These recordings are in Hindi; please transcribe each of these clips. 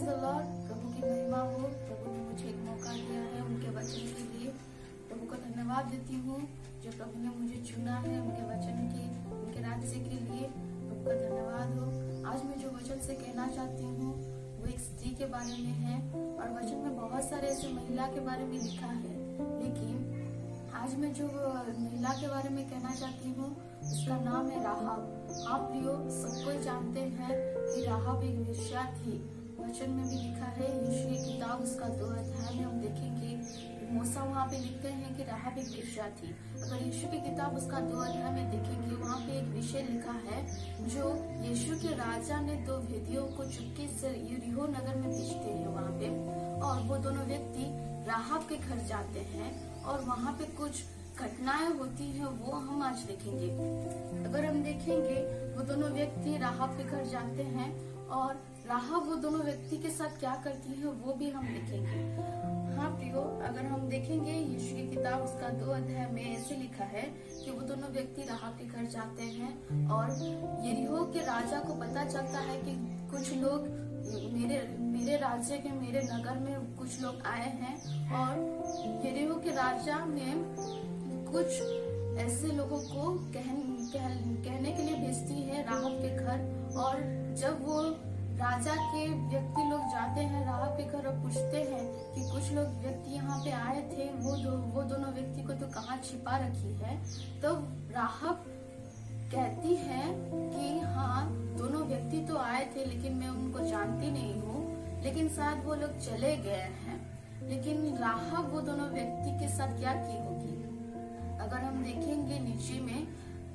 The Lord. प्रभु की महिमा हो। प्रभु ने मुझे एक मौका दिया है उनके वचन के लिए। प्रभु को धन्यवाद देती हूँ जो प्रभु ने मुझे चुना है उनके वचन के, उनके राज्य के लिए। प्रभु का धन्यवाद हो। आज मैं जो वचन से कहना चाहती हूँ वो एक स्त्री के बारे में है और वचन में बहुत सारे ऐसे महिला के बारे में लिखा है, लेकिन आज मैं जो महिला के बारे में कहना चाहती हूँ उसका नाम है राहाब। हाँ प्रियो, सब कोई जानते हैं कि राहाब एक वेश्या थी। वचन में भी लिखा है, यीशु की किताब उसका 2 अध्याय में हम देखेंगे मूसा वहाँ पे लिखते हैं कि राहाब एक वेश्या थी। अगर यीशु की किताब उसका 2 अध्याय में देखेंगे वहाँ पे एक विषय लिखा है जो यीशु के राजा ने 2 भेदियों को चुपके से यरीहो नगर में भेजते हैं वहाँ पे, और वो दोनों व्यक्ति राहाब के घर जाते हैं और वहाँ पे कुछ घटनाएं होती हैं, वो हम आज देखेंगे। अगर हम देखेंगे वो दोनों व्यक्ति राहाब के घर जाते हैं और राहाब वो दोनों व्यक्ति के साथ क्या करती है वो भी हम देखेंगे। हाँ प्रियो, अगर हम देखेंगे यीशु की किताब उसका 2 अध्याय में ऐसे लिखा है कि वो दोनों व्यक्ति राहाब के घर जाते हैं और यरीहो के राजा को पता चलता है कि कुछ लोग मेरे राज्य के, मेरे नगर में कुछ लोग आए हैं, और यरीहो के राजा ने कुछ ऐसे लोगों को कहने के लिए भेजती है राहाब के घर। और जब वो राजा के व्यक्ति लोग जाते हैं राहाब के घर और पूछते हैं कि कुछ लोग व्यक्ति यहाँ पे आए थे, वो दोनों व्यक्ति को तो कहाँ छिपा रखी है, तो राहाब कहती है कि हाँ दोनों व्यक्ति तो आए थे लेकिन मैं उनको जानती नहीं हूँ, लेकिन शायद वो लोग चले गए हैं। लेकिन राहाब वो दोनों व्यक्ति के साथ क्या की होगी? अगर हम देखेंगे नीचे में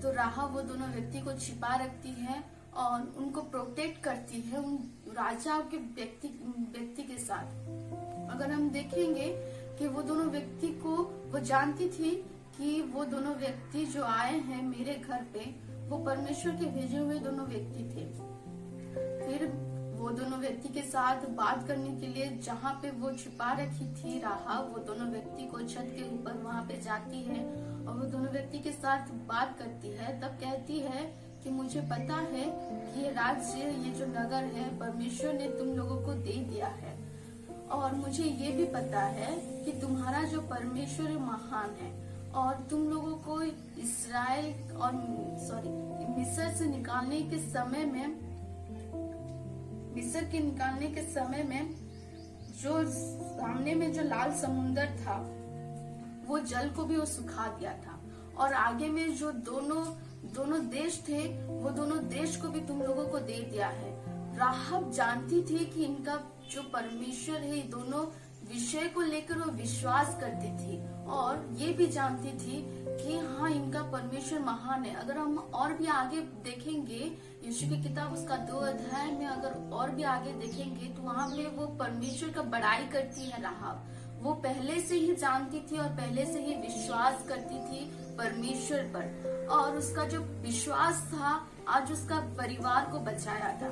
तो राहाब वो दोनों व्यक्ति को छिपा रखती है और उनको प्रोटेक्ट करती है उन राजा के व्यक्ति के साथ। अगर हम देखेंगे कि वो दोनों व्यक्ति को वो जानती थी कि वो दोनों व्यक्ति जो आए हैं मेरे घर पे वो परमेश्वर के भेजे हुए दोनों व्यक्ति थे। फिर वो दोनों व्यक्ति के साथ बात करने के लिए जहाँ पे वो छिपा रखी थी राहाब, वो दोनों व्यक्ति को छत के ऊपर वहाँ पे जाती है और वो दोनों व्यक्ति के साथ बात करती है। तब कहती है कि मुझे पता है कि ये राज्य, ये जो नगर है परमेश्वर ने तुम लोगों को दे दिया है, और मुझे ये भी पता है कि तुम्हारा जो परमेश्वर महान है और तुम लोगों को इस्राएल और मिस्र से निकालने के समय में, मिस्र के निकालने के समय में जो सामने में जो लाल समुंदर था वो जल को भी वो सुखा दिया था, और आगे में जो दोनों देश थे वो दोनों देश को भी तुम लोगों को दे दिया है। राहाब जानती थी कि इनका जो परमेश्वर है दोनों विषय को लेकर वो विश्वास करती थी, और ये भी जानती थी कि हाँ इनका परमेश्वर महान है। अगर हम और भी आगे देखेंगे यीशु की किताब उसका 2 अध्याय में अगर और भी आगे देखेंगे तो वहाँ पे वो परमेश्वर का बड़ाई करती है राहाब। वो पहले से ही जानती थी और पहले से ही विश्वास करती थी परमेश्वर पर, और उसका जो विश्वास था आज उसका परिवार को बचाया था।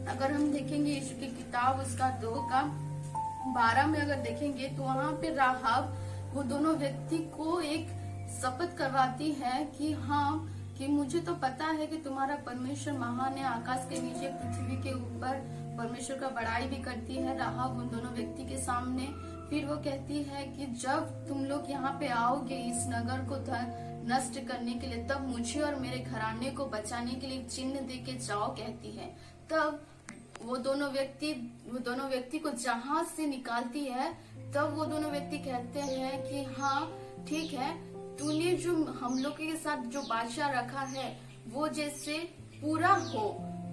अगर हम देखेंगे यीशु की किताब उसका 2 का 12 में अगर देखेंगे तो वहाँ पे राहाब वो दोनों व्यक्ति को एक शपथ करवाती है कि हाँ कि मुझे तो पता है कि तुम्हारा परमेश्वर महान है, आकाश के नीचे पृथ्वी के ऊपर परमेश्वर का बड़ाई भी करती है राहाब उन दोनों व्यक्ति के सामने। फिर वो कहती है कि जब तुम लोग यहाँ पे आओगे इस नगर को नष्ट करने के लिए, तब मुझे और मेरे घराने को बचाने के लिए चिन्ह दे के जाओ कहती है। तब वो दोनों व्यक्ति को जहां से निकालती है, तब वो दोनों व्यक्ति कहते हैं कि हाँ ठीक है, तूने जो हम लोग के साथ जो बादशाह रखा है वो जैसे पूरा हो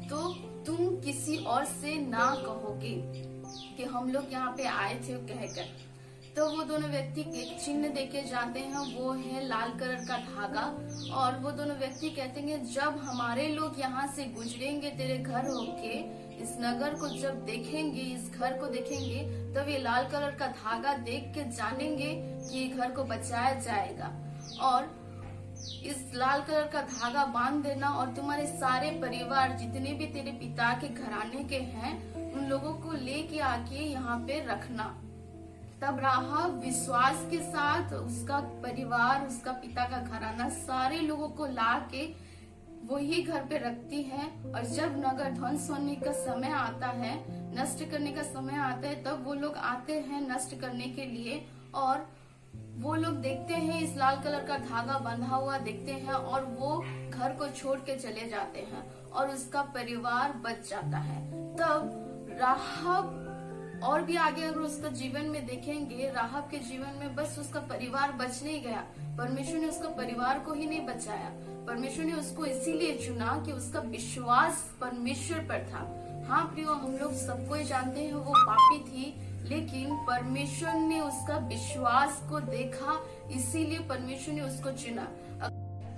तो तुम किसी और से ना कहोगे कि हम लोग यहाँ पे आए थे कहकर। तो वो दोनों व्यक्ति एक चिन्ह देके जाते हैं, वो है लाल कलर का धागा, और वो दोनों व्यक्ति कहते हैं जब हमारे लोग यहाँ से गुजरेंगे तेरे घर होके, इस नगर को जब देखेंगे, इस घर को देखेंगे, तब ये लाल कलर का धागा देख के जानेंगे कि ये घर को बचाया जाएगा, और इस लाल कलर का धागा बांध देना और तुम्हारे सारे परिवार जितने भी तेरे पिता के घराने के हैं उन लोगों को लेके आके यहाँ पे रखना। तब राहाब विश्वास के साथ उसका परिवार, उसका पिता का घराना, सारे लोगों को ला के वही घर पे रखती है, और जब नगर ध्वंस होने का समय आता है, नष्ट करने का समय आता है, तब वो लोग आते हैं नष्ट करने के लिए। और वो लोग देखते हैं इस लाल कलर का धागा बंधा हुआ देखते हैं, और वो घर को छोड़ के चले जाते हैं, और उसका परिवार बच जाता है। तब राहब, और भी आगे अगर उसका जीवन में देखेंगे, राहब के जीवन में बस उसका परिवार बच नहीं गया, परमेश्वर ने उसका परिवार को ही नहीं बचाया। परमेश्वर ने उसको इसीलिए चुना कि उसका विश्वास परमेश्वर पर था। हाँ प्रियो, हम लोग सबको ही जानते हैं वो पापी थी, लेकिन परमेश्वर ने उसका विश्वास को देखा, इसीलिए परमेश्वर ने उसको चुना।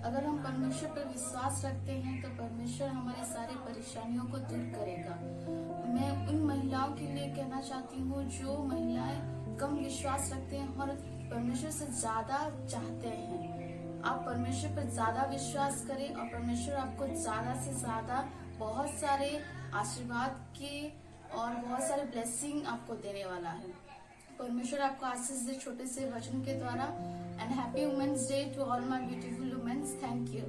अगर हम परमेश्वर पर विश्वास रखते हैं तो परमेश्वर हमारी सारी परेशानियों को दूर करेगा। मैं उन महिलाओं के लिए कहना चाहती हूँ जो महिलाएं कम विश्वास रखते हैं और परमेश्वर से ज्यादा चाहते हैं। आप परमेश्वर पर ज्यादा विश्वास करें, और परमेश्वर आपको ज्यादा से ज्यादा बहुत सारे आशीर्वाद के और बहुत सारे ब्लेसिंग आपको देने वाला है। परमेश्वर आपको आशीष दे छोटे से वचन के द्वारा। And happy women's day to all my beautiful women's. Thank you.